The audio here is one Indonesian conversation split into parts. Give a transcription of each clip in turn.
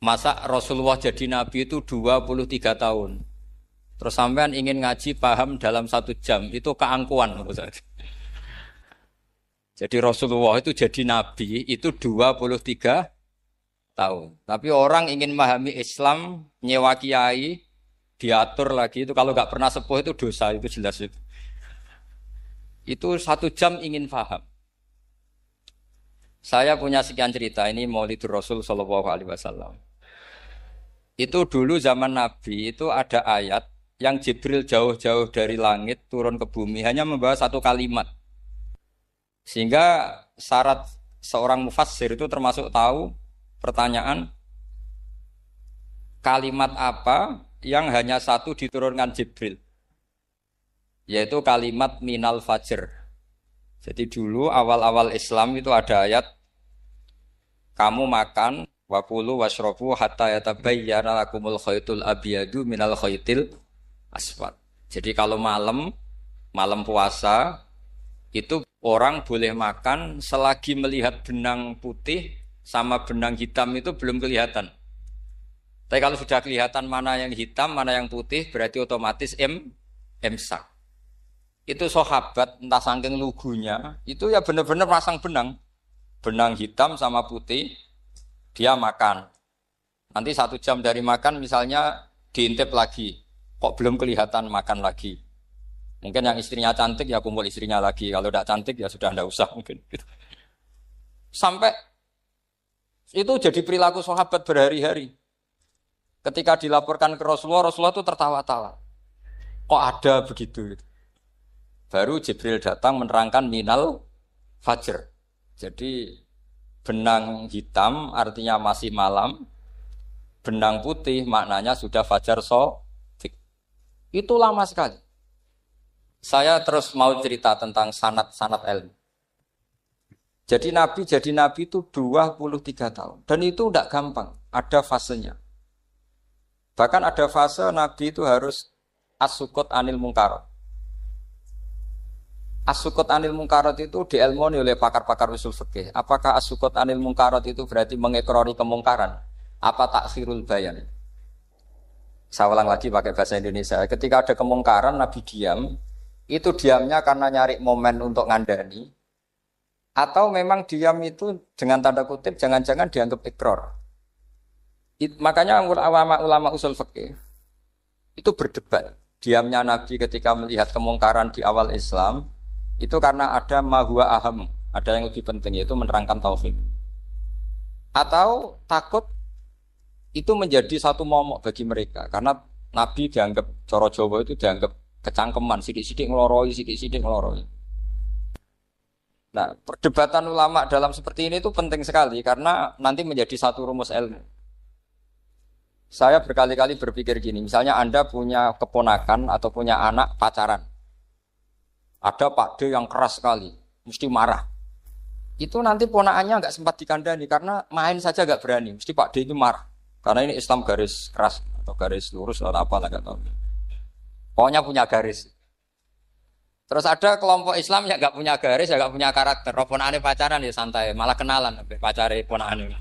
Masa Rasulullah jadi nabi itu 23 tahun. Terus sampean ingin ngaji paham dalam 1 jam, itu keangkuhan. Jadi Rasulullah itu jadi nabi itu 23 tahun. Tapi orang ingin memahami Islam, nyewa kiai, diatur lagi itu kalau nggak pernah sepuh itu dosa, itu jelas itu. Itu 1 jam ingin paham. Saya punya sekian cerita ini Maulidur Rasul Shallallahu Alaihi Wasallam. Itu dulu zaman Nabi itu ada ayat yang Jibril jauh-jauh dari langit turun ke bumi hanya membawa satu kalimat. Sehingga syarat seorang mufassir itu termasuk tahu pertanyaan kalimat apa yang hanya satu diturunkan Jibril. Yaitu kalimat minal fajr. Jadi dulu awal-awal Islam itu ada ayat kamu makan wakulu washrobu hatta yatabayyana lakumul khaytul abyadu minal khaytil aswad. Jadi kalau malam puasa itu orang boleh makan selagi melihat benang putih sama benang hitam itu belum kelihatan. Tapi kalau sudah kelihatan mana yang hitam, mana yang putih berarti otomatis imsak. Itu sahabat entah saking lugunya itu ya benar-benar pasang benang hitam sama putih dia makan nanti 1 jam dari makan misalnya diintip lagi kok belum kelihatan makan lagi mungkin yang istrinya cantik ya kumpul istrinya lagi kalau tidak cantik ya sudah tidak usah mungkin sampai itu jadi perilaku sahabat berhari-hari ketika dilaporkan ke Rasulullah itu tertawa-tawa kok ada begitu gitu. Baru Jibril datang menerangkan minal fajr. Jadi benang hitam artinya masih malam, benang putih maknanya sudah fajar shadiq. Itu lama sekali. Saya terus mau cerita tentang sanad-sanad ilmu. Jadi Nabi itu 23 tahun. Dan itu tidak gampang, ada fasenya. Bahkan ada fase Nabi itu harus as-sukut anil mungkarat. As-sukut anil mungkarat itu diilmoni oleh pakar-pakar usul fikih. Apakah as-sukut anil mungkarat itu berarti mengekrori kemungkaran? Apa takhirul bayan? Saya ulang lagi pakai bahasa Indonesia. Ketika ada kemungkaran, Nabi diam. Itu diamnya karena nyari momen untuk ngandani. Atau memang diam itu dengan tanda kutip jangan-jangan dianggap ikrar. Makanya ulama usul fikih itu berdebat. Diamnya Nabi ketika melihat kemungkaran di awal Islam itu karena ada mahwa aham, ada yang lebih penting yaitu menerangkan tauhid. Atau takut itu menjadi satu momok bagi mereka karena Nabi dianggap coro Jawa itu dianggap kecangkeman, sidik-sidik ngeloroi. Nah, perdebatan ulama dalam seperti ini itu penting sekali karena nanti menjadi satu rumus ilmu. Saya berkali-kali berpikir gini, misalnya Anda punya keponakan atau punya anak pacaran. Ada Pak D yang keras sekali, mesti marah. Itu nanti ponakannya nggak sempat dikandani karena main saja nggak berani. Mesti Pak D itu marah. Karena ini Islam garis keras atau garis lurus atau apa nggak tahu. Pokoknya punya garis. Terus ada kelompok Islam yang nggak punya garis, ya nggak punya karakter. Ponakane pacaran ya santai, malah kenalan pacare ponakane.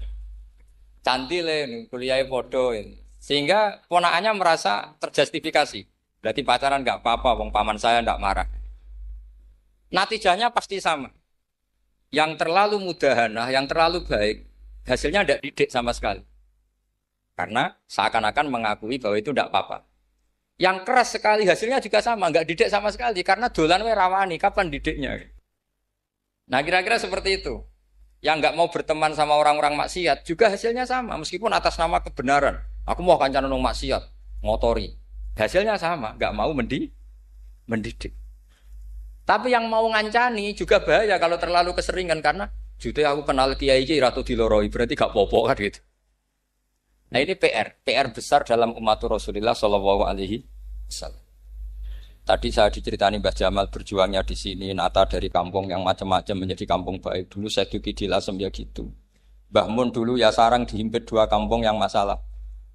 Cantik kuliahnya bodoh. Sehingga ponakannya merasa terjustifikasi. Berarti pacaran nggak apa-apa, wong paman saya nggak marah. Natijahnya pasti sama. Yang terlalu mudahanah, yang terlalu baik, hasilnya tidak didik sama sekali. Karena seakan-akan mengakui bahwa itu tidak apa-apa. Yang keras sekali hasilnya juga sama, nggak didik sama sekali. Karena dolan we rawani, kapan didiknya? Nah kira-kira seperti itu. Yang nggak mau berteman sama orang-orang maksiat juga hasilnya sama, meskipun atas nama kebenaran. Aku mau kancanan orang maksiat, ngotori. Hasilnya sama, nggak mau mendidik. Tapi yang mau ngancani juga bahaya kalau terlalu keseringan karena jute aku kenal kiai iki ratu diloroi berarti gak popo kan gitu. Nah ini PR besar dalam umat Rasulullah Shallallahu Alaihi Wasallam. Tadi saya diceritani Mbah Jamal berjuangnya di sini, nata dari kampung yang macam-macam menjadi kampung baik. Dulu saya Duki di Lasem ya gitu. Mbah Mun dulu ya sarang dihimpit 2 kampung yang masalah.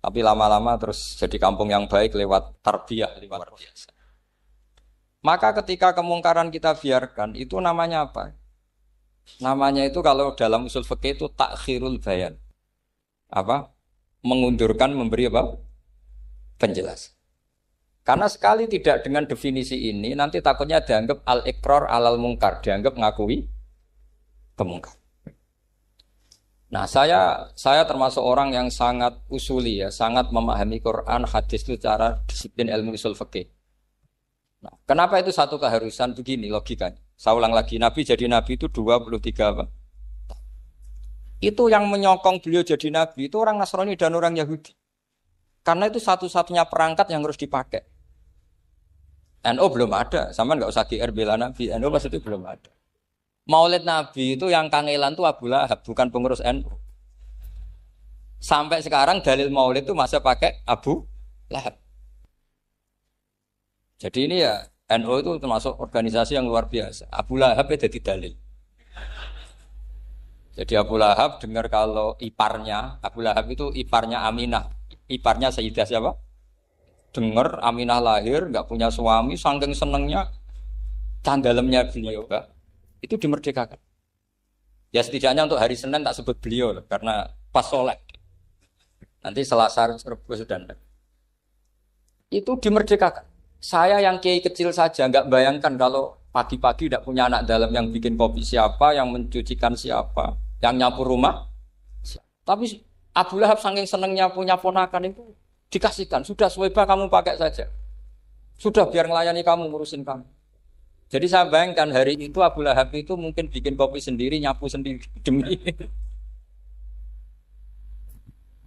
Tapi lama-lama terus jadi kampung yang baik lewat tarbiyah, lewat biasa. Maka ketika kemungkaran kita biarkan, itu namanya apa? Namanya itu kalau dalam usul fikih itu takhirul bayan. Apa? mengundurkan memberi apa? Penjelasan. Karena sekali tidak dengan definisi ini, nanti takutnya dianggap al-iqrar alal mungkar, dianggap ngakui kemungkar. Nah, saya termasuk orang yang sangat usuli ya, sangat memahami Quran, hadis itu secara disiplin ilmu usul fikih. Nah, kenapa itu satu keharusan begini logikanya? Saya ulang lagi, Nabi jadi Nabi itu 23 apa? Itu yang menyokong beliau jadi Nabi itu orang Nasrani dan orang Yahudi. Karena itu satu-satunya perangkat yang harus dipakai. NU belum ada, sama nggak usah GR bela Nabi. NU pas itu belum ada. Maulid Nabi itu yang kangelan tuh Abu Lahab, bukan pengurus NU. Sampai sekarang dalil Maulid itu masih pakai Abu Lahab. Jadi ini ya NU itu termasuk organisasi yang luar biasa. Abu Lahab itu jadi dalil. Jadi Abu Lahab dengar kalau iparnya Abu Lahab itu iparnya Aminah, iparnya Sayyidah siapa? Dengar Aminah lahir, nggak punya suami, saking senengnya candalemnya beliau, Pak, itu dimerdekakan. Ya setidaknya untuk hari Senin tak sebut beliau, karena pas sholat. Nanti Selasa Rabu sudah ada. Itu dimerdekakan. Saya yang kiai kecil saja nggak bayangkan kalau pagi-pagi tidak punya anak dalam yang bikin kopi siapa, yang mencucikan siapa, yang nyapu rumah. Tapi Abu Lahab saking senengnya punya ponakan itu dikasihkan, sudah Suwaibah kamu pakai saja. Sudah biar melayani kamu, ngurusin kamu. Jadi saya bayangkan hari itu Abu Lahab itu mungkin bikin kopi sendiri, nyapu sendiri demi.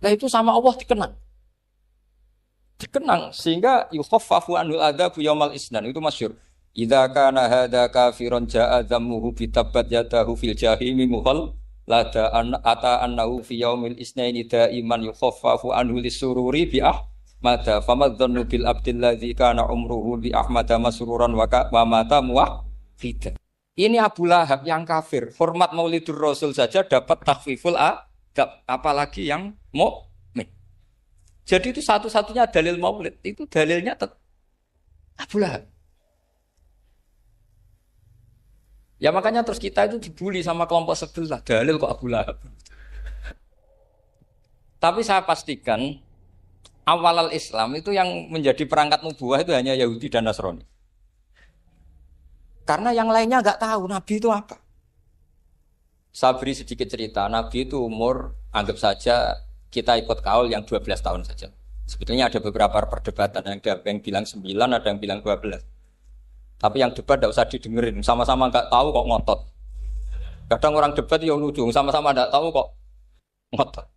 Nah itu sama Allah dikenang. Dikenang sehingga yukhaffafu anul adzabu yaumal isnan itu masyhur. Idza kana hadza kafiron jaa dhammuhu bi tabbat yadahu fil jahimi muhal lada ata annahu fi yaumil isnaini daiman yukhaffafu anhu lisururi bi ahmada famadzannu bil abdil ladzi kana umruhu bi ahmada masruran wa mata muwahhid. Ini Abu Lahab yang kafir, hormat Maulidur Rasul saja dapat takhfiful adab, apalagi yang mukmin. Jadi itu satu-satunya dalil Maulid, itu dalilnya Abu Lahab. Ya makanya terus kita itu dibully sama kelompok sebelah, dalil kok Abu Lahab. Tapi saya pastikan awal Islam itu yang menjadi perangkat nubuah itu hanya Yahudi dan Nasrani. Karena yang lainnya nggak tahu Nabi itu apa. Saya beri sedikit cerita, Nabi itu umur anggap saja kita ikut kaul yang 12 tahun saja. Sebetulnya ada beberapa perdebatan, ada yang bilang 9, ada yang bilang 12. Tapi yang debat tidak usah didengerin, sama-sama nggak tahu kok ngotot. Kadang orang debat ya lucu, sama-sama nggak tahu kok ngotot.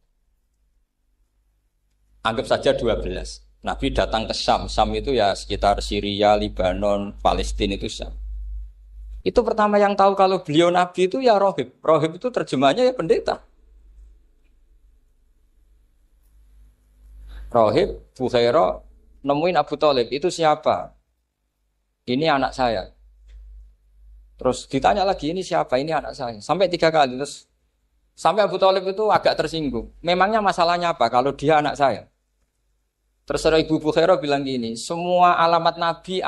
Anggap saja 12. Nabi datang ke Syam. Syam itu ya sekitar Syria, Lebanon, Palestina itu Syam. Itu pertama yang tahu kalau beliau Nabi itu ya rohib. Rohib itu terjemahnya ya pendeta. Rohib, Bukhairah, nemuin Abu Thalib, itu siapa? Ini anak saya. Terus ditanya lagi, ini siapa? Ini anak saya. Sampai 3 kali. Terus sampai Abu Thalib itu agak tersinggung. Memangnya masalahnya apa kalau dia anak saya? Terus Ibu Bukhairah bilang gini, semua alamat Nabi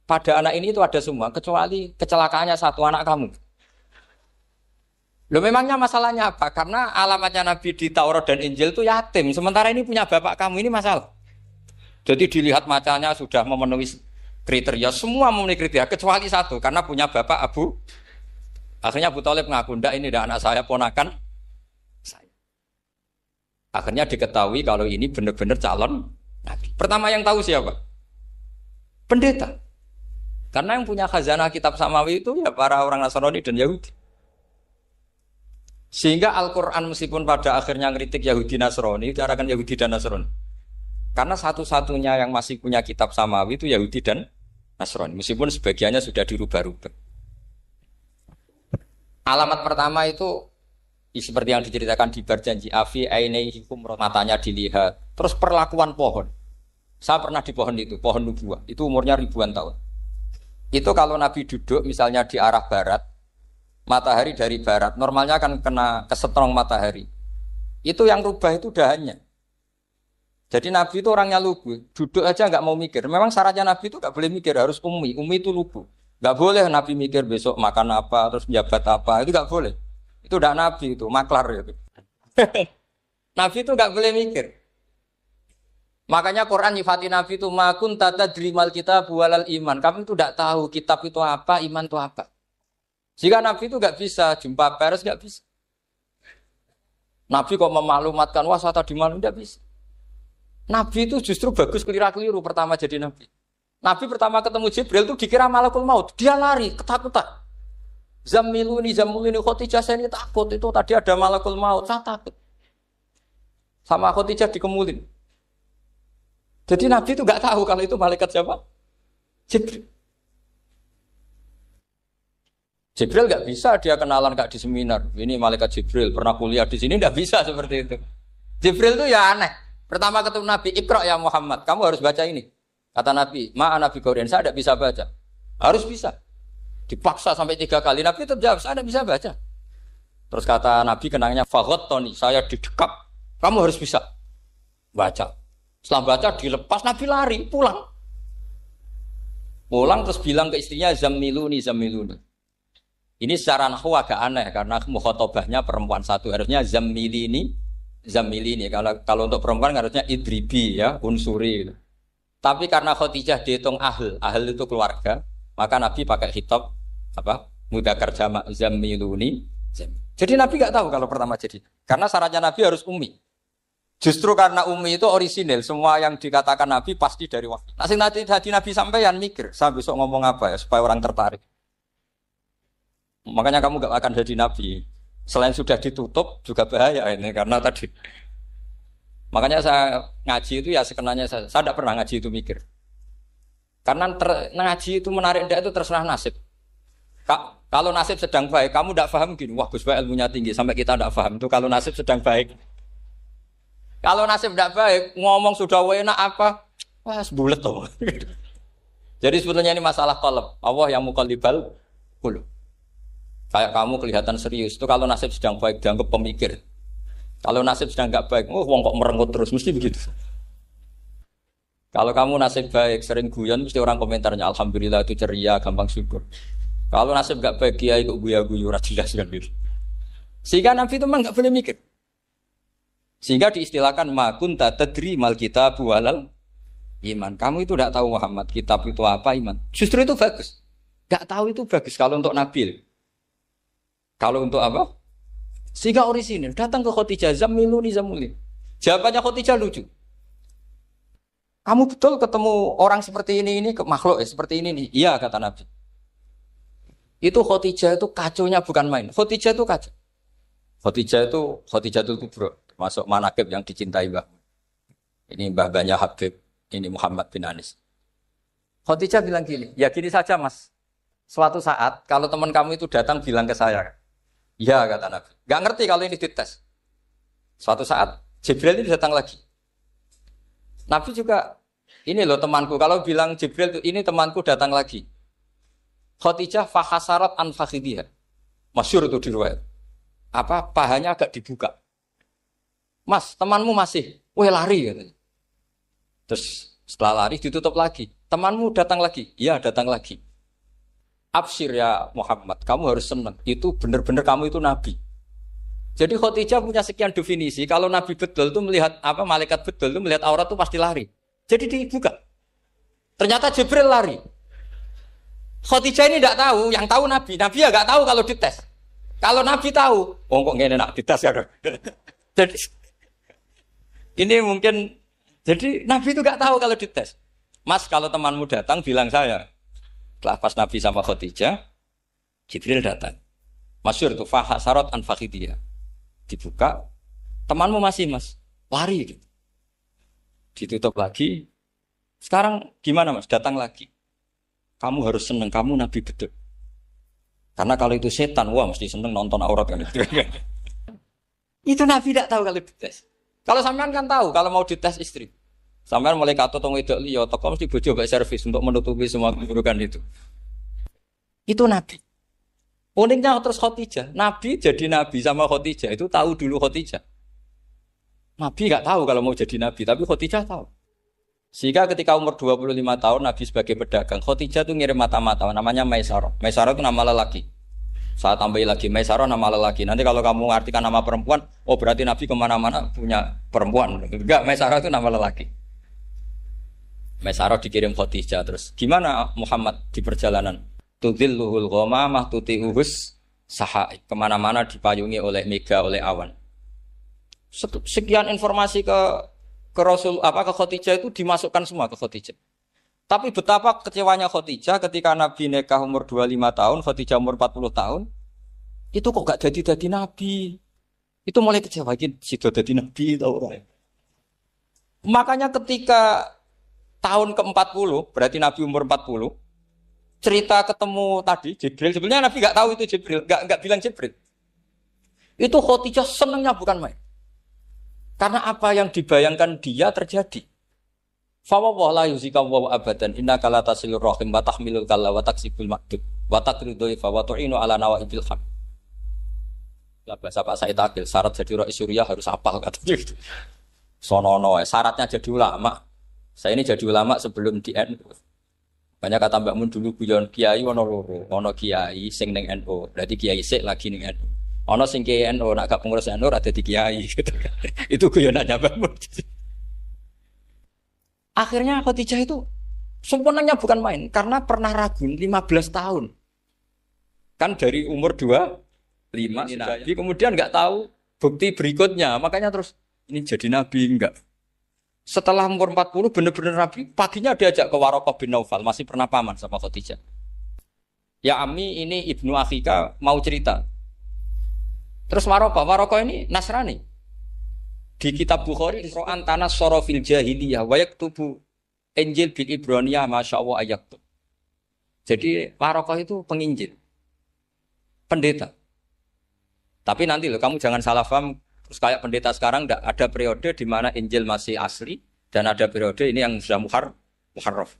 pada anak ini itu ada semua, kecuali kecelakaannya satu, anak kamu. Loh memangnya masalahnya apa? Karena alamatnya Nabi di Taurat dan Injil itu yatim. Sementara ini punya bapak kamu, ini masalah. Jadi dilihat macanya sudah memenuhi kriteria, semua memenuhi kriteria, kecuali satu, karena punya bapak Abu. Akhirnya Abu Thalib ngaku, ndak ini ndak anak saya, ponakan saya. Akhirnya diketahui kalau ini benar-benar calon Nabi. Pertama yang tahu siapa? Pendeta. Karena yang punya khazanah kitab samawi itu ya para orang Nasrani dan Yahudi. Sehingga Al-Quran meskipun pada akhirnya ngeritik Yahudi Nasrani, bicarakan Yahudi dan Nasrani. Karena satu-satunya yang masih punya kitab samawi itu Yahudi dan Nasrani. Meskipun sebagiannya sudah dirubah-rubah. Alamat pertama itu seperti yang diceritakan di Berjanji, afi ainaihikum, matanya dilihat. Terus perlakuan pohon. Saya pernah di pohon itu, pohon nubuah. Itu umurnya ribuan tahun. Itu kalau Nabi duduk misalnya di arah barat, matahari dari barat, normalnya akan kena kesetrong matahari. Itu yang rubah itu dahannya. Jadi Nabi itu orangnya lugu, duduk aja nggak mau mikir. Memang syaratnya Nabi itu nggak boleh mikir, harus ummi. Ummi itu lugu. Nggak boleh Nabi mikir besok makan apa, terus menjabat apa, itu nggak boleh. Itu udah Nabi itu, maklar itu. Nabi itu nggak boleh mikir. Makanya Quran nyifati Nabi itu makun tata drimal kita bualal iman. Kamu itu tidak tahu kitab itu apa, iman itu apa. Jika Nabi itu nggak bisa jumpa pers, nggak bisa. Nabi kok memaklumatkan wasata di mana, nggak bisa. Nabi itu justru bagus keliru pertama jadi Nabi. Nabi pertama ketemu Jibril itu dikira malakul maut, dia lari ketakutan. Zamiluni Khotijah saya ini takut itu tadi ada malakul maut, saya takut. Sama Khotijah dikemulin. Jadi Nabi itu nggak tahu kalau itu malaikat siapa? Jibril. Jibril nggak bisa dia kenalan kak di seminar. Ini malaikat Jibril pernah kuliah di sini, nggak bisa seperti itu. Jibril itu ya aneh. Pertama ketemu Nabi, Iqra ya Muhammad, kamu harus baca ini. Kata Nabi, Nabi Qur'an saya tidak bisa baca. Harus bisa. Dipaksa sampai 3 kali. Nabi tetap jawab, saya tidak bisa baca. Terus kata Nabi kenangnya, Fagot Tony, saya didekap. Kamu harus bisa baca. Setelah baca dilepas, Nabi lari, pulang. Pulang terus bilang ke istrinya, Zamiluni. Ini secara nahwu agak aneh, karena mukhotobahnya perempuan satu. Harusnya Zamilini. Kalau untuk perempuan harusnya idribi ya, unsuri. Gitu. Tapi karena Khadijah dihitung ahl itu keluarga, maka Nabi pakai khitab mudzakkar jamak Zamiluni. Jadi Nabi nggak tahu kalau pertama jadi. Karena syaratnya Nabi harus ummi. Justru karena ummi itu orisinil, semua yang dikatakan Nabi pasti dari wahyu. Nanti Nabi sampeyan mikir, saya besok ngomong apa ya supaya orang tertarik. Makanya kamu gak akan jadi Nabi. Selain sudah ditutup juga bahaya ini karena tadi. Makanya saya ngaji itu ya sekenanya saya tidak pernah ngaji itu mikir. Karena ngaji itu menarik tidak itu terserah nasib. Kalau nasib sedang baik, kamu tidak paham gini, wah Gus Baik ilmunya tinggi sampai kita tidak paham itu kalau nasib sedang baik. Kalau nasib tidak baik, ngomong sudah enak apa? Wah, sebulet tuh. Jadi sebetulnya ini masalah qalb. Allah yang muqallibal qulub. Kayak kamu kelihatan serius. Itu kalau nasib sedang baik dianggap pemikir. Kalau nasib sedang enggak baik, wong kok merengut terus, mesti begitu. Kalau kamu nasib baik, sering guyon, mesti orang komentarnya alhamdulillah itu ceria, gampang syukur. Kalau nasib enggak baik, kiai kok guya-guyu ora jelas kan gitu. Sehingga Nabi itu memang enggak boleh mikir. Sehingga diistilahkan makun tadri mal kitab walal iman. Kamu itu tidak tahu Muhammad kitab itu apa iman. Justru itu bagus. Tidak tahu itu bagus kalau untuk Nabi. Kalau untuk apa? Sehingga orisinil datang ke Khadijah Zamiluni. Jawabannya Khadijah lucu. Kamu betul ketemu orang seperti ini ke makhluk seperti ini nih. Iya kata Nabi. Itu Khadijah itu kacaunya bukan main. Khadijah itu kacau. Khadijah itu kubro. Masuk manaqib yang dicintai Mbah. Ini mbah-mbahnya Habib, ini Muhammad bin Anis. Khadijah bilang gini, ya gini saja mas. Suatu saat kalau teman kamu itu datang bilang ke saya, ya kata Nabi. Gak ngerti kalau ini dites. Suatu saat Jibril ini datang lagi. Nabi juga, ini loh temanku. Kalau bilang Jibril ini temanku datang lagi. Khadijah fahasarat an fakhidiyah. Masyhur itu di riwayat. Pahanya agak dibuka. Mas, temanmu masih, lari katanya. Terus setelah lari ditutup lagi. Temanmu datang lagi, iya datang lagi. Absyir ya Muhammad, kamu harus senang. Itu benar-benar kamu itu Nabi. Jadi Khadijah punya sekian definisi. Kalau Nabi betul itu melihat malaikat betul itu melihat aurat itu pasti lari. Jadi dibuka. Ternyata Jibril lari. Khadijah ini tidak tahu, yang tahu Nabi. Nabi ya nggak tahu kalau dites. Kalau Nabi tahu, kok nggak enak dites ya. Jadi ini mungkin, jadi Nabi itu gak tahu kalau dites. Mas, kalau temanmu datang bilang saya. Setelah pas Nabi sama Khadijah, Jibril datang. Masyhur itu fahasarat an fakhidiyah. Dibuka, temanmu masih mas, lari gitu. Ditutup lagi. Sekarang gimana mas? Datang lagi. Kamu harus seneng, kamu Nabi betul. Karena kalau itu setan, wah mesti seneng nonton aurat kan. Itu Nabi tidak tahu kalau dites. Kalau sampean kan tahu kalau mau dites istri. Sampean mulai kato tong wedok liya teko mesti bojo mbak servis untuk menutupi semua keburukan itu. Itu Nabi. Uniknya terus Khadijah. Nabi jadi Nabi sama Khadijah itu tahu dulu Khadijah. Nabi enggak tahu kalau mau jadi Nabi, tapi Khadijah tahu. Sehingga ketika umur 25 tahun Nabi sebagai pedagang, Khadijah itu ngirim mata-mata namanya Maisarah. Maisarah itu nama lelaki. Saya tambahi lagi Maisarah nama lelaki. Nanti kalau kamu mengartikan nama perempuan, oh berarti Nabi kemana-mana punya perempuan. Enggak, Maisarah itu nama lelaki. Maisarah dikirim Khadijah terus. Gimana Muhammad di perjalanan? Tudilluhul ghamamah tuti'uhus sahai. Kemana-mana dipayungi oleh mega, oleh awan. Sekian informasi ke Rasul ke Khadijah itu dimasukkan semua ke Khadijah. Tapi betapa kecewanya Khadijah ketika Nabi nikah umur 25 tahun, Khadijah umur 40 tahun. Itu kok gak jadi Nabi. Itu mulai kecewa, sido jadi Nabi tahu. Makanya ketika tahun ke-40, berarti Nabi umur 40, cerita ketemu tadi Jibril, sebenarnya Nabi gak tahu itu Jibril, gak bilang Jibril. Itu Khadijah senangnya bukan main. Karena apa yang dibayangkan dia terjadi. Fawwah la yuzika wa abadan innaka la tasilur rahim wa tahmilul kalla wa taksibul ma'dud wa taqridu fa wa tu'inu ala nawaibil haq. Lah bahasa Pak Said Akil syarat jadi rais Suriah harus hafal katanya gitu. Sonono syaratnya jadi ulama. Saya ini jadi ulama sebelum di NU. Banyak kata Mbak Mun dulu guyon kiai ono loro, ono kiai sing ning NU, berarti kiai sik lagi ning NU. Ono sing kiai NU nak gak pengurus NU ada di kiai gitu kan. Itu guyonannya Mbak Mun. Akhirnya Khadijah itu sempurnanya bukan main karena pernah ragu 15 tahun. Kan dari umur 25 Nabi kemudian enggak tahu bukti berikutnya. Makanya terus ini jadi Nabi enggak. Setelah umur 40 benar-benar Nabi, paginya diajak ke Waraqah bin Naufal, masih pernah paman sama Khadijah. Ya Ami ini Ibnu Akhika mau cerita. Terus Waraqah ini Nasrani. Di kitab Bukhari Qur'an tanah sorofil jahiliyah wa yaktubu Injil bil Ibraniyah masyaallah ayaktub. Jadi Waraqah itu penginjil. Pendeta. Tapi nanti loh kamu jangan salah paham terus kayak pendeta sekarang enggak ada periode di mana Injil masih asli dan ada periode ini yang sudah muharraf.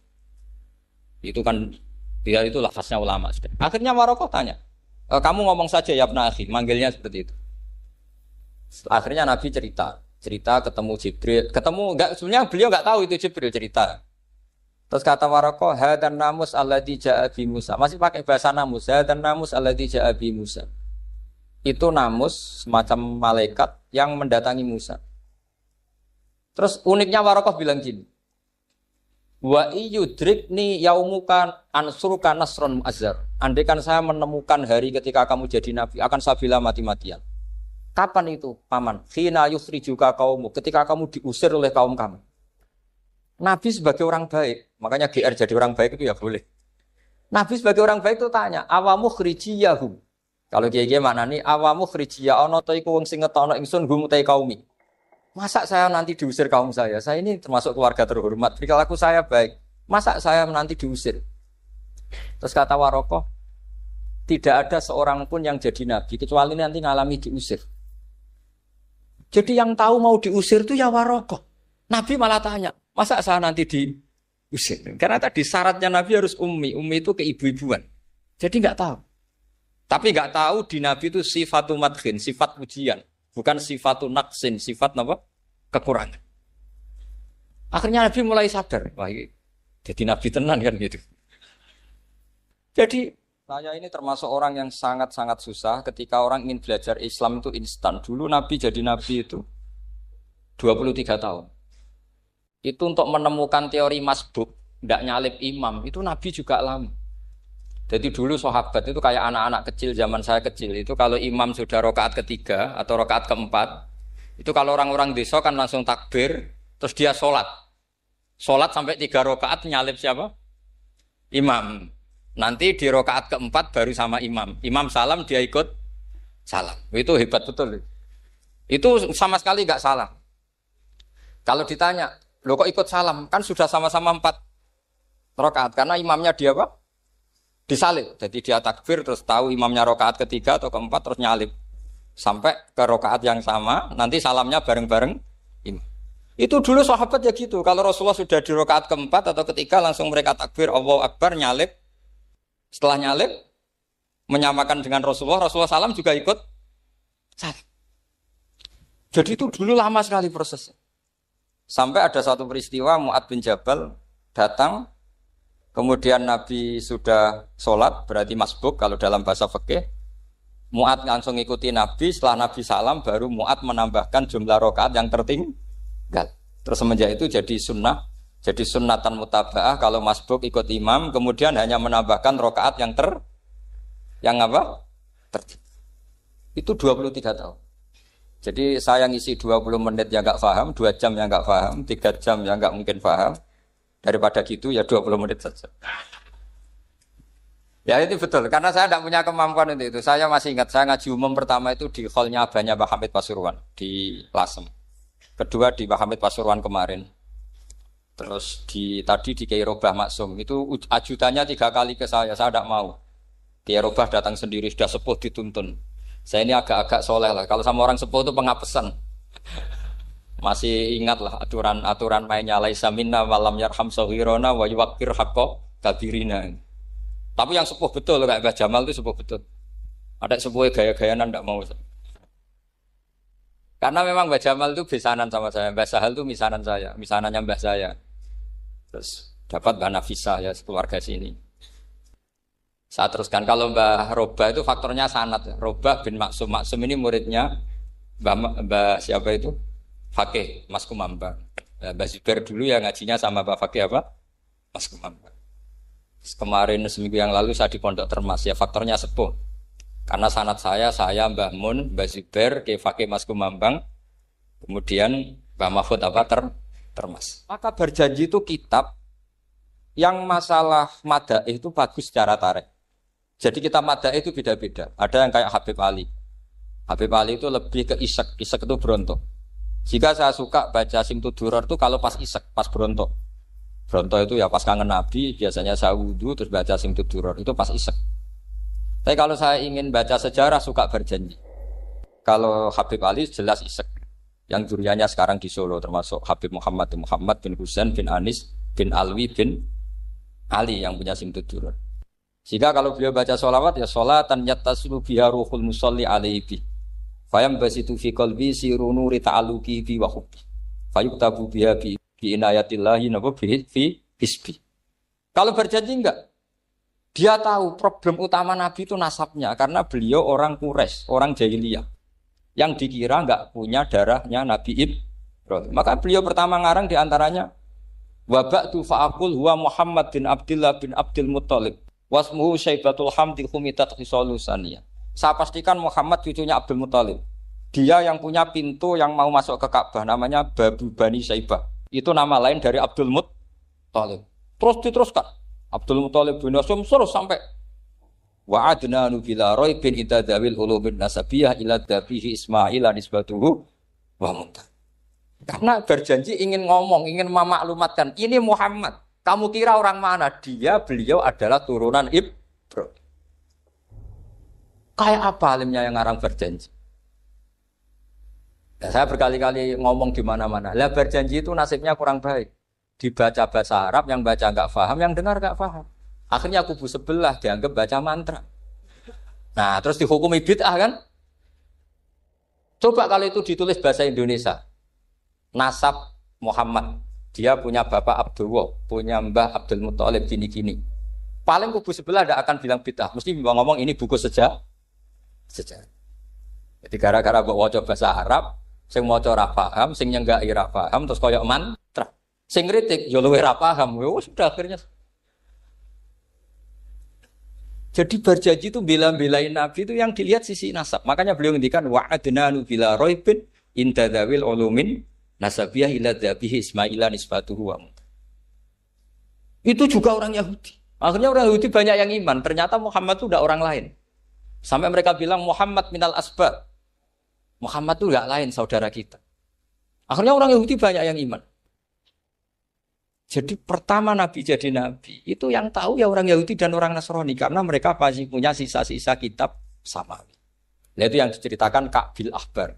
Itu kan dia itu lafaznya ulama sudah. Akhirnya Waraqah tanya, kamu ngomong saja ya Ibnu Akhi, manggilnya seperti itu. Akhirnya Nabi cerita ketemu Jibril, enggak sebenarnya beliau enggak tahu itu Jibril cerita. Terus kata Waraqah, hadan namus alladzi jaa bi Musa. Masih pakai bahasa namus, hadan namus alladzi jaa bi Musa. Itu namus semacam malaikat yang mendatangi Musa. Terus uniknya Waraqah bilang gini. Wa iyudrikni yaumuka ansuruka nasron muazzar. Andaikan saya menemukan hari ketika kamu jadi nabi, akan saya bela mati-matian. Kapan itu, paman? Khina yukhrijuka kaumu, ketika kamu diusir oleh kaum kamu. Nabi sebagai orang baik, makanya GR jadi orang baik itu ya boleh. Nabi sebagai orang baik itu tanya, awamu khrijiyahum. Kalau kiai-kiai maknani awamu khrijiyah ana ta iku wong sing ngetono ingsun hum ta kaumi. Masa saya nanti diusir kaum saya? Saya ini termasuk keluarga terhormat. Perilaku saya baik. Masa saya nanti diusir? Terus kata Waraqah, tidak ada seorang pun yang jadi nabi kecuali nanti ngalami diusir. Jadi yang tahu mau diusir itu ya Waraqah. Nabi malah tanya, masa saya nanti diusir? Karena tadi syaratnya Nabi harus ummi. Ummi itu keibu-ibuan. Jadi enggak tahu. Tapi enggak tahu di Nabi itu sifatu madkhin, sifat pujian. Bukan sifatu naqsin, sifat apa? Kekurangan. Akhirnya Nabi mulai sadar. Wah, jadi Nabi tenan kan gitu. Jadi saya ini termasuk orang yang sangat-sangat susah ketika orang ingin belajar Islam itu instan. Dulu Nabi jadi Nabi itu 23 tahun. Itu untuk menemukan teori masbuk, tidak nyalip imam, itu Nabi juga lama. Jadi dulu sahabat itu kayak anak-anak kecil zaman saya kecil. Itu kalau imam sudah rakaat ketiga atau rakaat keempat, itu kalau orang-orang desa kan langsung takbir, terus dia sholat. Sholat sampai 3 rakaat nyalip siapa? Imam. Nanti di rakaat keempat baru sama imam. Imam salam dia ikut salam. Itu hebat betul. Itu sama sekali nggak salah. Kalau ditanya, lo kok ikut salam? Kan sudah sama-sama 4 rakaat karena imamnya dia apa? Disalib. Jadi dia takbir terus tahu imamnya rakaat ketiga atau keempat terus nyalip sampai ke rakaat yang sama. Nanti salamnya bareng-bareng imam. Itu dulu sahabat ya gitu. Kalau Rasulullah sudah di rakaat keempat atau ketiga langsung mereka takbir Allahu Akbar nyalip. Setelah nyalip menyamakan dengan Rasulullah, Rasulullah salam juga ikut salam. Jadi itu dulu lama sekali prosesnya. Sampai ada satu peristiwa Mu'ad bin Jabal datang, kemudian Nabi sudah sholat, berarti masbuk kalau dalam bahasa fikih. Mu'ad langsung ikuti Nabi, setelah Nabi salam baru Mu'ad menambahkan jumlah rakaat yang tertinggal. Terus semenjak itu jadi sunnatan mutaba'ah kalau masbuk ikut imam, kemudian hanya menambahkan rakaat yang apa? Itu 23 tahun. Jadi saya ngisi 20 menit yang enggak paham, 2 jam yang enggak paham, 3 jam yang enggak mungkin paham. Daripada gitu ya 20 menit saja. Ya itu betul, karena saya tidak punya kemampuan untuk itu. Saya masih ingat, saya ngaji umum pertama itu di hallnya abahnya Pak Hamid Pasuruan di Lasem. Kedua di Pak Hamid Pasuruan kemarin. Terus tadi di Kiai Robah Maksum, itu ajudannya 3 kali ke saya tidak mau. Kiai Robah datang sendiri, sudah sepuh dituntun. Saya ini agak-agak soleh lah, kalau sama orang sepuh itu pengapesan. Masih ingat lah aturan mainnya, laisa minna walam yarham saghirona wa yuwaqqir haqqa kabirina. Tapi yang sepuh betul kayak Mbah Jamal itu sepuh betul. Ada sepuh gaya-gayaan tidak mau. Karena memang Mbah Jamal itu besanan sama saya, Mbah Sahal itu misanan saya, misanannya Mbah saya. Terus dapat Mbah Nafisa ya keluarga sini. Saya teruskan kalau Mbah Robah itu faktornya sanad. Robah bin Maksum, Maksum ini muridnya Mbah siapa itu? Fakih Mas Kumambang. Mbah Zubair dulu ya ngajinya sama Mbah Fakih apa? Mas Kumambang. Kemarin seminggu yang lalu saya di Pondok Termas ya faktornya sepuh. Karena sanad saya Mbah Mun, Mbah Zubair, Kiai Fakih Mas Kumambang, kemudian Mbah Mahfud apa Termas. Maka berjanji itu kitab yang masalah madaih itu bagus secara tarik. Jadi kita madaih itu beda-beda. Ada yang kayak Habib Ali. Habib Ali itu lebih ke isek itu berontok. Jika saya suka baca Simtud Duror itu kalau pas isek, pas berontok. Berontok itu ya pas kangen Nabi, biasanya saya wudu terus baca Simtud Duror itu pas isek. Tapi kalau saya ingin baca sejarah suka berjanji. Kalau Habib Ali jelas isek. Yang duriannya sekarang di Solo termasuk Habib Muhammad bin Husain bin Anis bin Alwi bin Ali yang punya Simtud Duror. Jika kalau beliau baca sholawat ya sholatan yattasilu biha ruhul musalli alaihi. Fayam basitu fi qalbi sirunu rita'aluki bi wa hubbi. Fayuktabu biha bi inayatillahi nabu fi hisbi. Kalau berjanji enggak, dia tahu problem utama Nabi itu nasabnya karena beliau orang Quraisy, orang jahiliyah yang dikira enggak punya darahnya Nabi Ibrahim. Maka beliau pertama ngarang diantaranya wabatu fa'akul huwa Muhammad bin Abdullah bin Abdul Muttalib wasmuhu Syaibatul Hamdi Khumitat Khisalusaniyah. Saya pastikan Muhammad cucunya Abdul Muttalib. Dia yang punya pintu yang mau masuk ke Ka'bah namanya Babu Bani Syaibah. Itu nama lain dari Abdul Muttalib. Terus diteruskan. Abdul Muttalib bin Hashim terus sampai wa'adna nubila roibin idadawil ulubin nasabiyah ila dabihi Ismail nisbatuhu wa muntah. Karena berjanji ingin ngomong, ingin memaklumatkan ini Muhammad. Kamu kira orang mana? Beliau adalah turunan Ibrahim. Kayak apa alimnya yang ngarang berjanji? Ya, saya berkali-kali ngomong di mana-mana. Lah berjanji itu nasibnya kurang baik. Dibaca bahasa Arab, yang baca nggak paham, yang dengar nggak paham. Akhirnya kubu sebelah dianggap baca mantra. Nah, terus dihukumi bid'ah kan? Coba kalau itu ditulis bahasa Indonesia. Nasab Muhammad. Dia punya bapak Abdullah, punya mbah Abdul Muttalib gini-gini. Paling kubu sebelah tidak akan bilang bid'ah. Mesti ngomong ini buku sejarah. Jadi gara-gara bawa bahasa Arab, sing maca ora paham, sing nyenggaki ora paham, terus koyo mantra. Sing kritik yo luwih ora paham. Sudah akhirnya. Jadi berjanji itu bela-belain Nabi itu yang dilihat sisi nasab. Makanya beliau ngendikan wa'adna bila raibin inda dzawil ulumin nasabiyah ila dzabihi Ismaila nisbatuhu wa. Itu juga orang Yahudi. Akhirnya orang Yahudi banyak yang iman. Ternyata Muhammad itu udah orang lain. Sampai mereka bilang Muhammad minal asbab. Muhammad itu enggak lain saudara kita. Akhirnya orang Yahudi banyak yang iman. Jadi pertama Nabi jadi Nabi itu yang tahu ya orang Yahudi dan orang Nasrani karena mereka pasti punya sisa-sisa kitab samawi. Itu yang diceritakan Ka'bil Ahbar.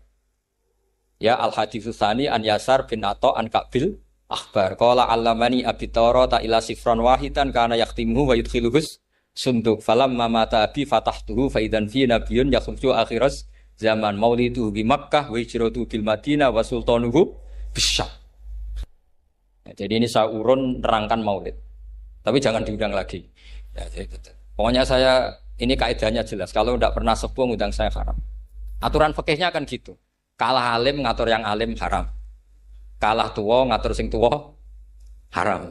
Ya al-haditsus tsani an Yasar bin Atha an Ka'bil Ahbar. Qala 'allamani Abi Tawrata ila sifran wahidan kana yaqtimuhu wa yudkhiluhus sunduk falamma mata abi fatahtuhu fa idzan fi nabiyyun yakhruju akhiras zaman maulidu bi Makkah wa hijratu bil Madinah wa sultanuhu bisyam. Ya, jadi ini saya urun nerangkan maulid. Tapi jangan diundang lagi. Ya, jadi, pokoknya saya ini kaidahnya jelas. Kalau tidak pernah sepuh ngundang saya haram. Aturan fikihnya kan gitu. Kalah alim ngatur yang alim haram. Kalah tua ngatur sing tua haram.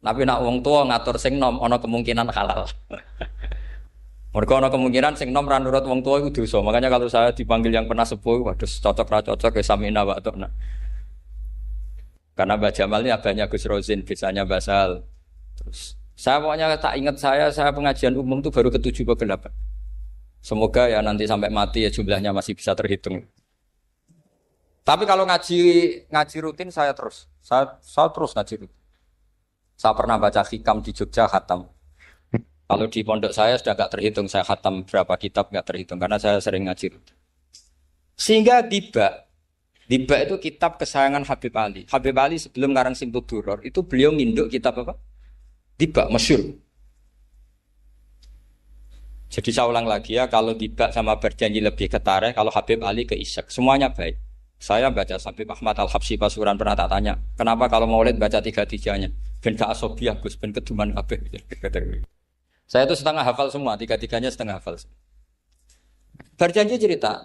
Tapi nak wong tua ngatur sing nom ana kemungkinan halal. Mergo ana kemungkinan sing nom ra nurut wong tua iku dosa. Makanya kalau saya dipanggil yang pernah sepuh, waduh cocok ra cocok ya samina wa ta'na. Karena Mbah Jamal ini abahnya Gus Rozin, bisanya basal. Terus saya pokoknya tak ingat saya pengajian umum itu baru ke-7 ke 8. Semoga ya nanti sampai mati ya jumlahnya masih bisa terhitung. Tapi kalau ngaji rutin saya terus. Saya terus ngaji rutin. Saya pernah baca hikam di Jogja khatam. Kalau di pondok saya sudah enggak terhitung saya khatam berapa kitab enggak terhitung karena saya sering ngaji rutin. Sehingga tiba itu kitab kesayangan Habib Ali. Habib Ali sebelum ngarang Simtud Duror itu beliau nginduk kitab apa? Tiba masyhur. Jadi saya ulang lagi ya, kalau Tiba sama Berjanji lebih ke Tareh, kalau Habib Ali ke Ishaq, semuanya baik. Saya baca Habib Ahmad Al-Habsyi Pasuruan pernah tak tanya, kenapa kalau Maulid baca 3-3-nya? Ben gak asobiah Gus, ben keduman kabeh. Saya itu setengah hafal semua, 3-3-nya setengah hafal. Berjanji cerita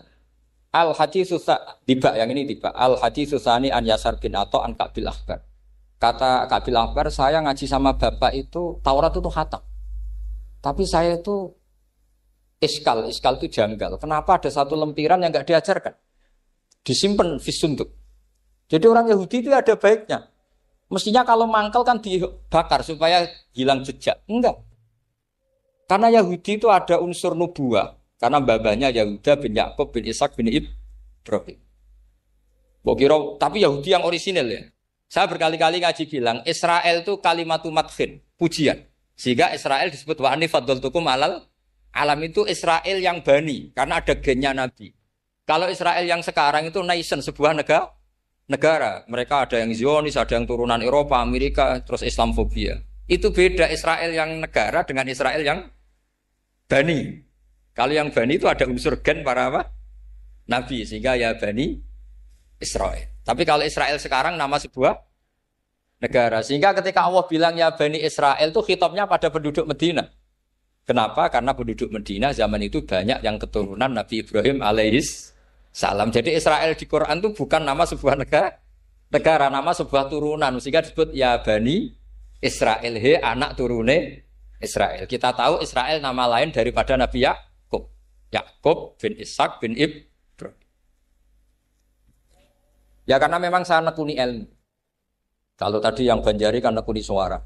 Al-Haditsus Tiba yang ini Tiba Al-Haditsusani an Yasar bin Atha an Kabil Akbar. Kata Kabil Akbar, saya ngaji sama bapak itu Taurat itu khatam. Tapi saya itu iskal itu janggal. Kenapa ada satu lempiran yang enggak diajarkan? Disimpan fisunduk. Jadi orang Yahudi itu ada baiknya. Mestinya kalau mangkal kan dibakar supaya hilang jejak. Enggak. Karena Yahudi itu ada unsur nubuah. Karena babanya Yahuda bin Yakub bin Ishak bin Ibrahim. Tapi Yahudi yang orisinal ya. Saya berkali-kali ngaji bilang Israel itu kalimatu madhin, pujian. Sehingga Israel disebut wa ani faddaltukum alal alam itu Israel yang bani karena ada gennya Nabi. Kalau Israel yang sekarang itu nation, sebuah negara. Mereka ada yang Zionis, ada yang turunan Eropa, Amerika, terus Islamfobia. Itu beda Israel yang negara dengan Israel yang bani. Kalau yang bani itu ada unsur gen para apa? Nabi, sehingga ya bani Israel. Tapi kalau Israel sekarang nama sebuah negara. Sehingga ketika Allah bilang ya Bani Israel itu khitabnya pada penduduk Medina. Kenapa? Karena penduduk Medina zaman itu banyak yang keturunan Nabi Ibrahim alaihis salam. Jadi Israel di Quran itu bukan nama sebuah negara, nama sebuah turunan. Sehingga disebut ya Bani Israel, he anak turune Israel. Kita tahu Israel nama lain daripada Nabi Yakub. Yakub bin Ishak bin Ibrahim. Ya karena memang saya nekuni ilmu. Kalau tadi yang Banjari kan nekuni suara.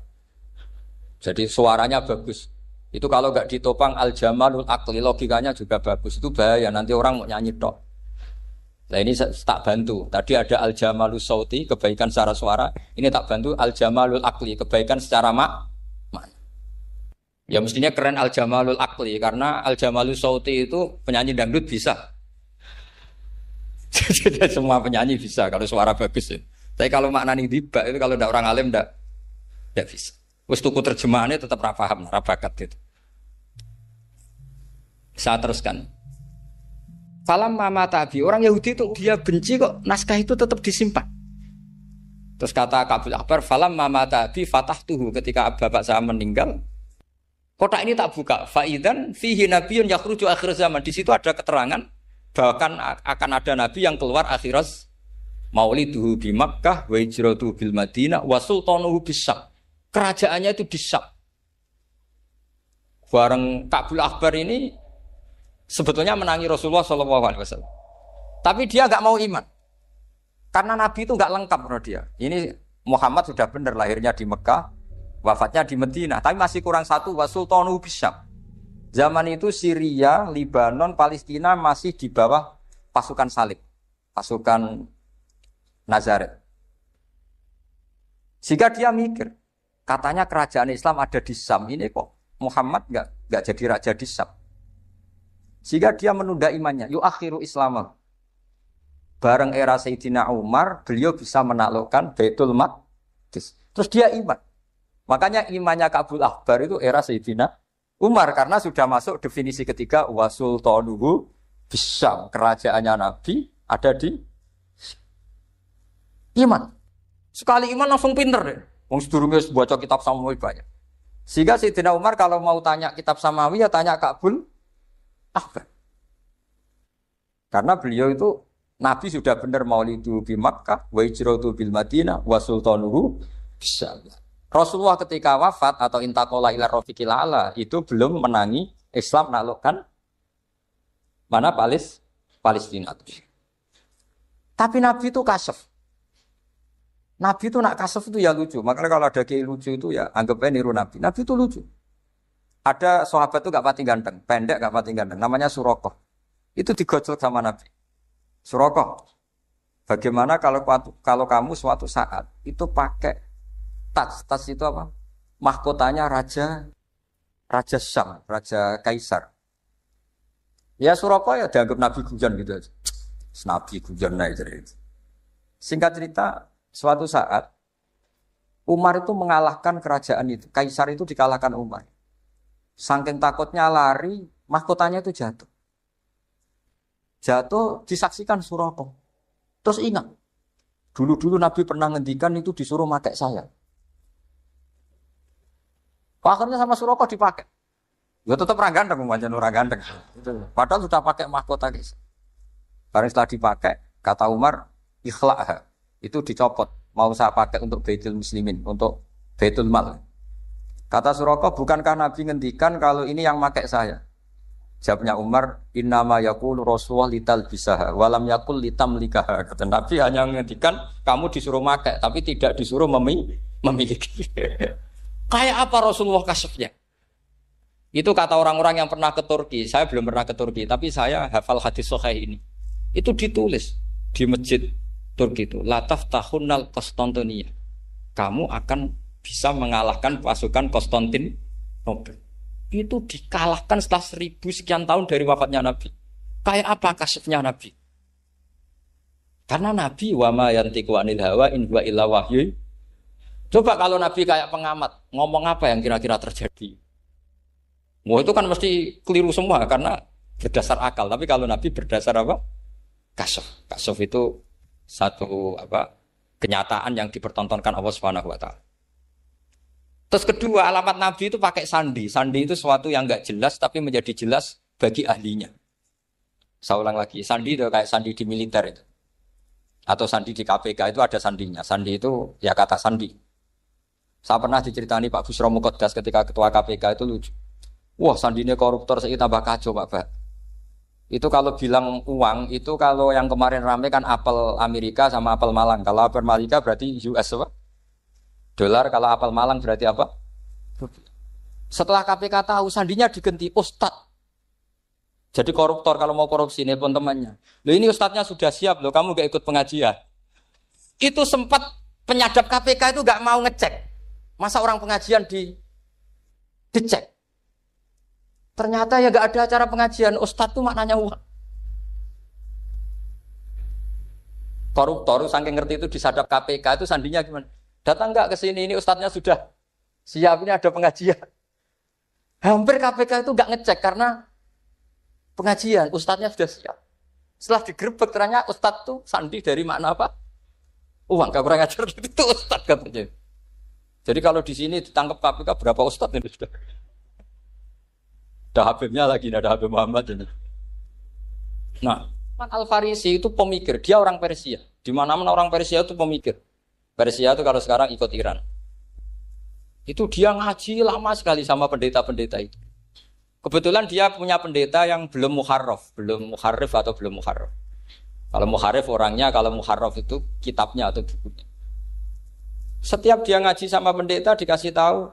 Jadi suaranya bagus. Itu kalau nggak ditopang al-jamalul akli, logikanya juga bagus. Itu bahaya, nanti orang mau nyanyi tok. Nah ini tak bantu. Tadi ada al-jamalul sauti, kebaikan secara suara. Ini tak bantu al-jamalul akli, kebaikan secara mak. Ya mestinya keren al-jamalul akli. Karena al-jamalul sauti itu penyanyi dangdut bisa. Jadi semua penyanyi bisa kalau suara bagus ya. Tapi kalau maknani tiba itu kalau tidak orang alim tidak bisa. Wes tuku terjemahannya tetap paham, bakat itu. Saya teruskan. Falam mama tabi orang Yahudi itu dia benci kok naskah itu tetap disimpan. Terus kata Kabil Akbar, falam mama tabi fatahtuhu ketika bapak saya meninggal. Kotak ini tak buka. Faidan fihi nabiyyun yakhruju akhir zaman. Di situ ada keterangan bahkan akan ada nabi yang keluar akhirat mauliduhu bi Makkah wa hijratuhu bil Madinah wa sultanuhu bis-Syam. Kerajaannya itu di Syam. Bareng Kabil Akbar ini sebetulnya menangi Rasulullah SAW. Tapi dia enggak mau iman. Karena nabi itu enggak lengkap menurut dia. Ini Muhammad sudah benar lahirnya di Mekah, wafatnya di Madinah, tapi masih kurang satu wa sultanuhu bis-Syam. Zaman itu Syria, Lebanon, Palestina masih di bawah pasukan salib, pasukan Nazaret. Sehingga dia mikir, katanya kerajaan Islam ada di Syam, ini kok Muhammad nggak jadi raja di Syam. Sehingga dia menunda imannya, yuakhiru Islamah. Bareng era Sayyidina Umar, beliau bisa menaklukkan Baitul Maqdis. Terus dia iman. Makanya imannya Kabil Akbar itu era Sayyidina Umar karena sudah masuk definisi ketiga wasultanuhu bisyam, kerajaannya Nabi ada di iman. Sekali iman langsung pinter deh. Wong sedurunge baca kitab Samuel banyak. Sehingga Sayyidina Umar kalau mau tanya kitab Samawi ya tanya Ka'bul Ahbar. Karena beliau itu Nabi sudah benar maulidu bi Makkah, wa hijratu bil Madinah, wa sultanuhu bisyam. Rasulullah ketika wafat atau intaqala ila rafiqil ala itu belum menangi Islam naklukkan mana Palestina. Tapi Nabi itu kasef. Nabi itu nak kasef itu ya lucu. Makanya kalau ada kiai lucu itu ya anggapnya niru Nabi. Nabi itu lucu. Ada sahabat itu gak pati ganteng, pendek gak pati ganteng. Namanya Surakoh. Itu digojol sama Nabi. Surakoh, bagaimana kalau kamu suatu saat itu pakai tas itu apa? Mahkotanya Raja Syam, Raja Kaisar. Ya Surakoh ya dianggap Nabi Gujan gitu aja. Nabi Gujan aja. Singkat cerita, suatu saat Umar itu mengalahkan kerajaan itu. Kaisar itu dikalahkan Umar. Saking takutnya lari, mahkotanya itu jatuh. Jatuh disaksikan Surakoh. Terus ingat, dulu Nabi pernah ngendikan itu disuruh pakai saya. Akhirnya sama Surakoh dipakai. Ya tetap orang ganteng, orang ganteng. Padahal sudah pakai mahkota guys. Karena setelah dipakai, kata Umar, ikhla'ha. Itu dicopot. Mau saya pakai untuk Baitul Muslimin, untuk Baitul Mal. Kata Surakoh, bukankah Nabi ngendikan kalau ini yang pakai saya? Jawabnya Umar, innama yaqulu Rasulullah lital bisaha, walam yaqul litam likaha. Kata Nabi hanya menghentikan kamu disuruh makai, tapi tidak disuruh memiliki. Kayak apa Rasulullah kasefnya? Itu kata orang-orang yang pernah ke Turki. Saya belum pernah ke Turki, tapi saya hafal hadis sahih ini. Itu ditulis di masjid Turki itu. Lataf tahunnal Konstantinia. Kamu akan bisa mengalahkan pasukan Konstantinopel. Itu dikalahkan setelah 1000 sekian tahun dari wafatnya Nabi. Kayak apa kasifnya Nabi? Karena Nabi wa ma yantiqu anil hawa in huwa illa wahyu. Coba kalau Nabi kayak pengamat, ngomong apa yang kira-kira terjadi? Wah itu kan mesti keliru semua karena berdasar akal. Tapi kalau Nabi berdasar apa? Kasaf. Kasaf itu satu kenyataan yang dipertontonkan Allah Subhanahu wa taala. Terus kedua, alamat Nabi itu pakai sandi. Sandi itu sesuatu yang enggak jelas tapi menjadi jelas bagi ahlinya. Saya ulang lagi, sandi itu kayak sandi di militer itu. Atau sandi di KPK itu ada sandinya. Sandi itu ya kata sandi. Saya pernah diceritani Pak Busro Muqaddas ketika ketua KPK itu lucu. Wah sandinya koruptor saya tambah kacau Pak. Itu kalau bilang uang, itu kalau yang kemarin rame kan apel Amerika sama apel Malang. Kalau apel Amerika berarti US apa? Dolar, kalau apel Malang berarti apa? Setelah KPK tahu sandinya diganti Ustadz. Jadi koruptor kalau mau korupsi ini pun temannya. Loh ini Ustadznya sudah siap loh, kamu gak ikut pengajian. Itu sempat penyadap KPK itu gak mau ngecek. Masa orang pengajian dicek. Ternyata ya gak ada acara pengajian. Ustadz itu maknanya uang. Koruptor saking ngerti itu disadap KPK itu sandinya gimana? Datang nggak ke sini, ini ustadznya sudah siap, ini ada pengajian. Hampir KPK itu nggak ngecek karena pengajian, ustadznya sudah siap. Setelah digerebek ternyata ustadz tuh sandi dari makna apa? Uang, gak kurang ajar itu ustadz katanya. Jadi kalau di sini ditangkap KPK berapa ustadz ini sudah? Ada Habibnya lagi, ada Habib Muhammad ini. Nah, Al-Farisi itu pemikir, dia orang Persia. Di mana-mana orang Persia itu pemikir. Persia itu kalau sekarang ikut Iran. Itu dia ngaji lama sekali sama pendeta-pendeta itu. Kebetulan dia punya pendeta yang belum muharraf atau belum muharraf. Kalau muharraf orangnya, kalau muharraf itu kitabnya atau bukunya. Setiap dia ngaji sama pendeta dikasih tahu.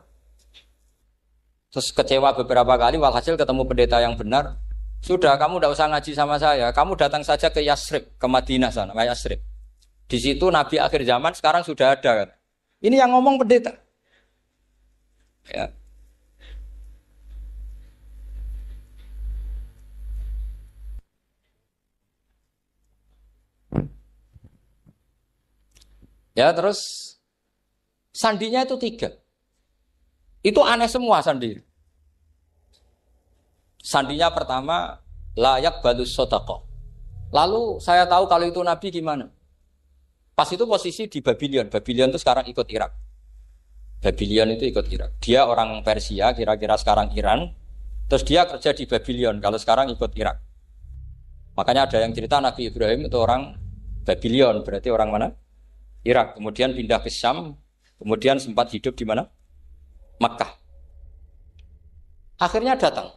Terus kecewa beberapa kali, walhasil ketemu pendeta yang benar. Sudah, kamu tidak usah ngaji sama saya. Kamu datang saja ke Yasrib, ke Madinah sana, ke Yasrib. Di situ Nabi akhir zaman sekarang sudah ada kan. Ini yang ngomong pendeta. Ya. Ya terus sandinya itu 3. Itu aneh semua sandi. Sandinya pertama layak balus sodako. Lalu saya tahu kalau itu Nabi gimana. Pas itu posisi di Babylon. Babylon itu sekarang ikut Irak. Babylon itu ikut Irak. Dia orang Persia, kira-kira sekarang Iran. Terus dia kerja di Babylon, kalau sekarang ikut Irak. Makanya ada yang cerita Nabi Ibrahim itu orang Babylon, berarti orang mana? Irak. Kemudian pindah ke Syam, kemudian sempat hidup di mana? Makkah. Akhirnya datang.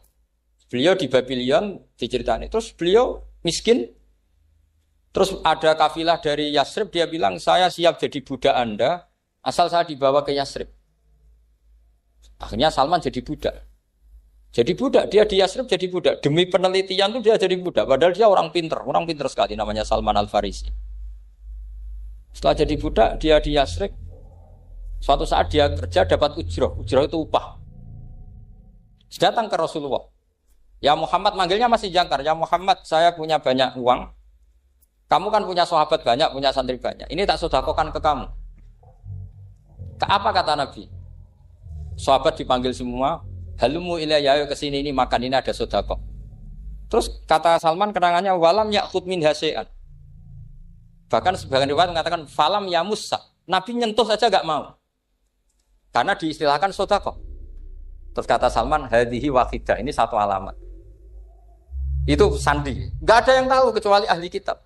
Beliau di Babylon diceritain. Terus beliau miskin. Terus ada kafilah dari Yasrib, dia bilang, saya siap jadi budak Anda, asal saya dibawa ke Yasrib. Akhirnya Salman jadi budak. Jadi budak, dia di Yasrib jadi budak. Demi penelitian tuh dia jadi budak. Padahal dia orang pinter sekali, namanya Salman Al-Farisi. Setelah jadi budak, dia di Yasrib. Suatu saat dia kerja dapat ujroh. Ujroh itu upah. Datang ke Rasulullah. Ya Muhammad, manggilnya masih jangkar. Ya Muhammad, saya punya banyak uang. Kamu kan punya sahabat banyak, punya santri banyak. Ini tak sedekahkan ke kamu. Apa kata Nabi? Sahabat dipanggil semua. Halumu ilayya, kesini ini makan, ini ada sedekah. Terus kata Salman kenangannya walam ya'khud min hasya'an. Bahkan sebagian riwayat mengatakan falam ya musa. Nabi nyentuh saja enggak mau. Karena diistilahkan sedekah. Terus kata Salman hadhihi waqidah, ini satu alamat. Itu sandi. Enggak ada yang tahu kecuali ahli kitab.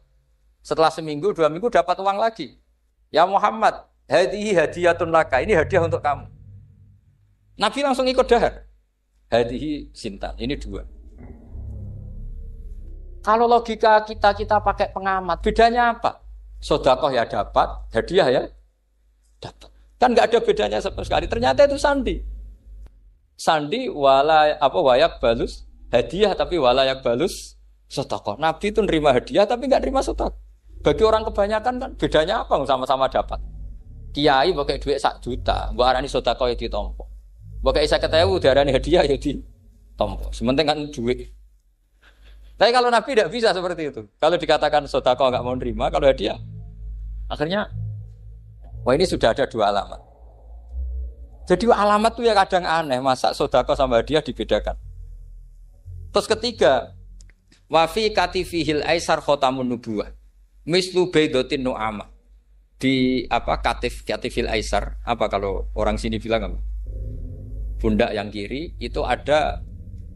Setelah seminggu, 2 minggu dapat uang lagi. Ya Muhammad, hadhihi hadiyatun laka, ini hadiah untuk kamu. Nabi langsung ikut dahar. Hadihi sintan, ini 2. Kalau logika kita pakai pengamat, bedanya apa? Sedekah ya dapat, hadiah ya dapat. Kan nggak ada bedanya sama sekali. Ternyata itu sandi. Sandi wayak balus hadiah tapi walayak balus sedekah. Nabi itu nerima hadiah tapi nggak nerima sedekah. Bagi orang kebanyakan kan bedanya apa? Sama-sama dapat. Kiai pakai duit 1 juta, mbok arani sedekah ya ditompo. Mbok isa ketemu diarani hadiah ya ditompo. Sementing kan duit. Tapi kalau Nabi tidak bisa seperti itu. Kalau dikatakan sedekah enggak mau nerima, kalau hadiah akhirnya wah ini sudah ada 2 alamat. Jadi alamat tuh ya kadang aneh, masa sedekah sama hadiah dibedakan. Terus ketiga, wa fi katifihil aisar khatamun nubuwah. Mislu baidatin nu'ama. Di katifil aisar, apa kalau orang sini bilang apa? Pundak yang kiri itu ada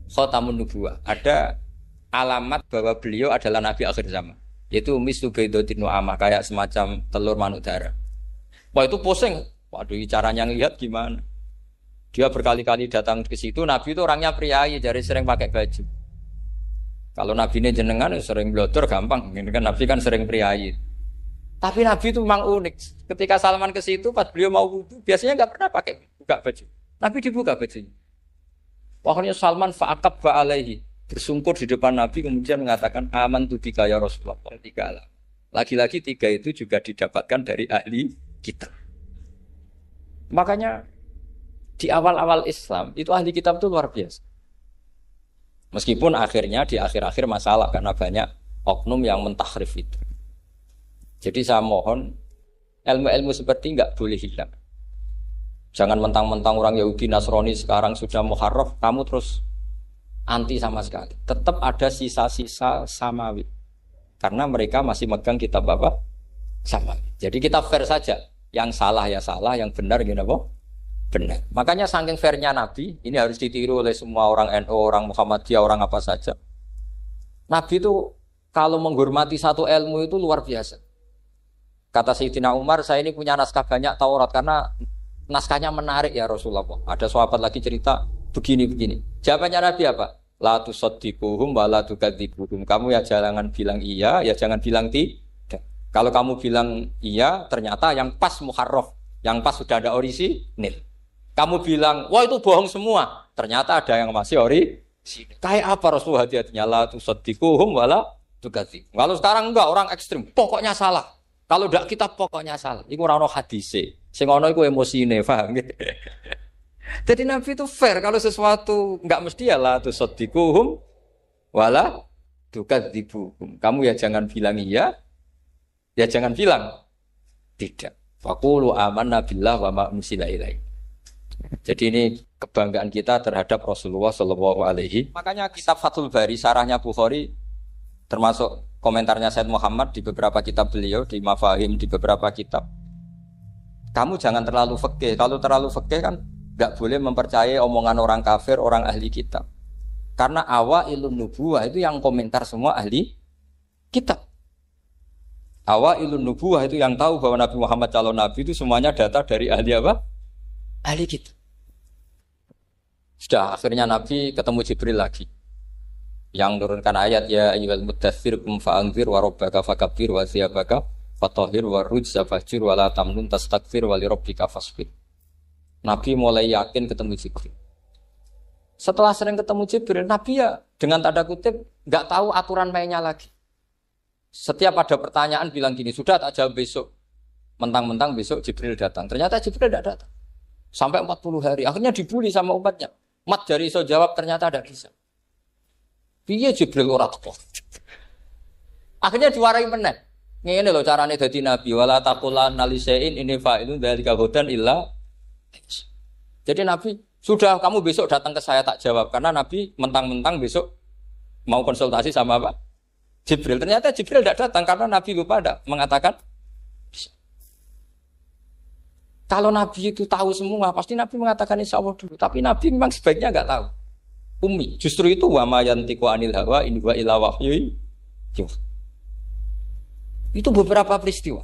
khatamun nubuwah, ada alamat bahwa beliau adalah nabi akhir zaman. Yaitu mislu baidatin nu'ama, kayak semacam telur manuk darah. Wah itu pusing. Waduh, caranya ngelihat gimana? Dia berkali-kali datang ke situ. Nabi itu orangnya priayi, jadi sering pakai baju. Kalau Nabi ini jenengan sering blodor gampang. Ini kan Nabi kan sering priayi. Tapi Nabi itu memang unik. Ketika Salman ke situ, pas beliau mau wudu, biasanya nggak pernah pakai buka baju. Nabi dibuka bajunya. Pokoknya Salman fa'aqab ba'alaihi, bersungkur di depan Nabi kemudian mengatakan aman tu bika ya Rasulullah. 3 alam. Lagi-lagi 3 itu juga didapatkan dari ahli kitab. Makanya di awal-awal Islam itu ahli kitab itu luar biasa. Meskipun akhirnya di akhir-akhir masalah karena banyak oknum yang mentahrif itu. Jadi saya mohon ilmu-ilmu seperti enggak boleh hilang. Jangan mentang-mentang orang Yahudi Nasrani sekarang sudah muharraf, kamu terus anti sama sekali. Tetap ada sisa-sisa samawi. Karena mereka masih megang kitab apa? Samawi. Jadi kita fair saja. Yang salah ya salah, yang benar gini apa? Benar. Makanya saking fairnya Nabi, ini harus ditiru oleh semua orang NU, orang Muhammadiyah, orang apa saja. Nabi itu kalau menghormati satu ilmu itu luar biasa. Kata Sayyidina Umar, saya ini punya naskah banyak Taurat karena naskahnya menarik ya Rasulullah. Ada sahabat lagi cerita begini-begini. Jawabannya Nabi apa? La tusaddiquhum wa la tukadzibuhum. Kamu ya jangan bilang iya, ya jangan bilang tidak. Kalau kamu bilang iya, ternyata yang pas muharraf, yang pas sudah ada orisinil. Kamu bilang, wah itu bohong semua. Ternyata ada yang masih orisinil. Kayak apa Rasulullah hati-hatinya? La tusaddiquhum wa la tukadzibuhum. Kalau sekarang enggak, orang ekstrim, pokoknya salah. Kalau tidak kita pokoknya salah. Iku ora ono hadise. Sing ono iku emosine, paham nggih? Jadi Nabi itu fair. Kalau sesuatu enggak mesti ya la tusaddiquhum wala tukadzibuhum. Kamu ya jangan bilang iya, ya jangan bilang tidak. Faqulu amanna billah wa ma unsila ilaihi. Jadi ini kebanggaan kita terhadap Rasulullah sallallahu alaihi. Makanya kitab Fathul Bari sarahnya Bukhari termasuk komentarnya Said Muhammad di beberapa kitab beliau, di Mafahim di beberapa kitab. Kamu jangan terlalu fikih. Kalau terlalu fikih kan nggak boleh mempercayai omongan orang kafir, orang ahli kitab. Karena awailun nubuwah itu yang komentar semua ahli kitab. Awailun nubuwah itu yang tahu bahwa Nabi Muhammad calon nabi itu semuanya data dari ahli apa? Ahli kitab. Sudah akhirnya Nabi ketemu Jibril lagi. Yang turunkan ayat ya ayyuhal muddatsir qum fa'anzir wa rabbaka fakabbir wa thiyabaka fatahhir wa rujza fahjur wa la tamnun tastakbir wa li rabbika fasbir. Nabi mulai yakin ketemu Jibril. Setelah sering ketemu Jibril, Nabi ya dengan tanda kutip nggak tahu aturan mainnya lagi. Setiap ada pertanyaan bilang gini, sudah tak jawab besok. Mentang-mentang besok Jibril datang. Ternyata Jibril tidak datang. Sampai 40 hari. Akhirnya dibully sama umatnya. Mat jari iso jawab ternyata ada bisa. Piye Jibril ora teko. Akhirnya diwarai meneh. Ngene lho carane dadi nabi wala taqulanna lisain ini fa'ilun dzalika hudan illa. Jadi Nabi, sudah kamu besok datang ke saya tak jawab karena Nabi mentang-mentang besok mau konsultasi sama apa? Jibril. Ternyata Jibril tidak datang karena Nabi lupa ada mengatakan bisa. Kalau Nabi itu tahu semua, pasti Nabi mengatakan insya Allah dulu. Tapi Nabi memang sebaiknya nggak tahu. Umi, justru itu wa ma yantiqu anil hawa in huwa illa wahyu. Itu beberapa peristiwa.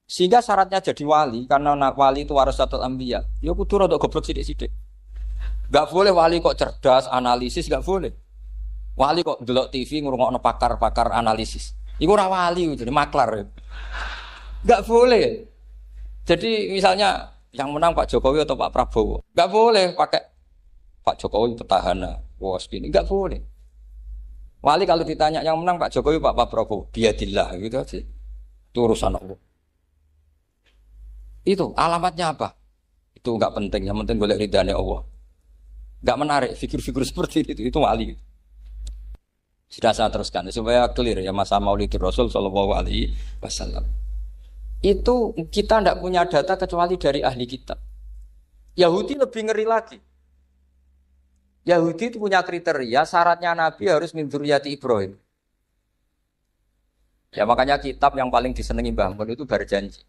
Sehingga syaratnya jadi wali karena wali itu warasatul anbiya. Ya kudu rada goblok sithik-sithik. Enggak boleh wali kok cerdas, analisis enggak boleh. Wali kok delok TV ngrungokno pakar-pakar analisis. Iku ora wali jadi maklar. Enggak boleh. Jadi misalnya yang menang Pak Jokowi atau Pak Prabowo, enggak boleh pakai Pak Jokowi petahana, bos gini, enggak boleh. Wali kalau ditanya yang menang Pak Jokowi, Pak Prabowo, biadillah gitu aja. Itu urusan Allah. Itu alamatnya apa? Itu enggak penting, yang penting golek ridhane Allah. Enggak menarik figur-figur seperti itu wali. Sudah saya teruskan supaya clear ya masa Maulidur Rasul sallallahu alaihi wasallam. Itu kita tidak punya data kecuali dari ahli kitab. Yahudi lebih ngeri lagi. Yahudi itu punya kriteria, syaratnya Nabi harus min dzurriyyati Ibrahim. Ya makanya kitab yang paling disenangi Mbah Mun itu Berjanji.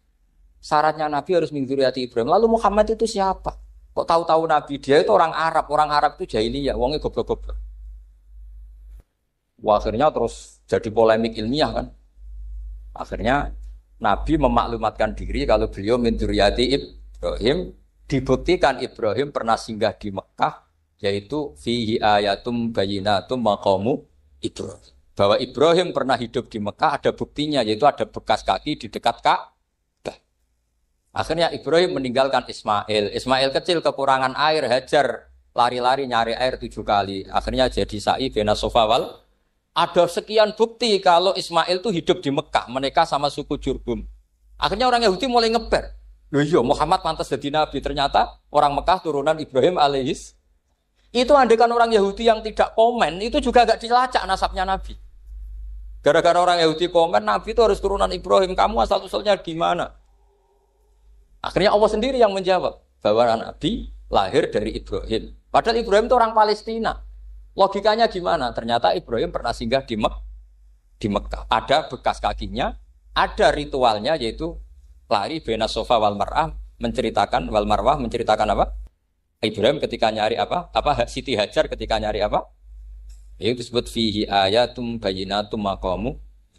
Syaratnya Nabi harus min dzurriyyati Ibrahim. Lalu Muhammad itu siapa? Kok tahu-tahu Nabi dia itu orang Arab itu jahiliyah, wongnya goblok-goblok. Wah, akhirnya terus jadi polemik ilmiah kan. Akhirnya Nabi memaklumatkan diri kalau beliau min dzurriyyati Ibrahim, dibuktikan Ibrahim pernah singgah di Mekah. Yaitu fihi ayatum bayyinatum maqamu Ibrahim. Bahwa Ibrahim pernah hidup di Mekah ada buktinya yaitu ada bekas kaki di dekat Ka'bah. Akhirnya Ibrahim meninggalkan Ismail. Ismail kecil kekurangan air, Hajar lari-lari nyari air 7 kali. Akhirnya jadi sa'i bena Safa wal. Ada sekian bukti kalau Ismail itu hidup di Mekah, menikah sama suku Jurhum. Akhirnya orang Yahudi mulai ngeper. Loh iya Muhammad pantas jadi nabi. Ternyata orang Mekah turunan Ibrahim alaihis. Itu andekan orang Yahudi yang tidak komen, itu juga gak dilacak nasabnya Nabi. Gara-gara orang Yahudi komen, Nabi itu harus turunan Ibrahim, kamu asal-usulnya gimana? Akhirnya Allah sendiri yang menjawab, bahwa Nabi lahir dari Ibrahim. Padahal Ibrahim itu orang Palestina. Logikanya gimana? Ternyata Ibrahim pernah singgah di Mekah. Ada bekas kakinya, ada ritualnya yaitu lari bena Safa wal Marwah, menceritakan wal Marwah menceritakan apa? Ibrahim ketika nyari apa? Siti Hajar ketika nyari apa? Itu disebut fihi ayatum bayyinatum maqamu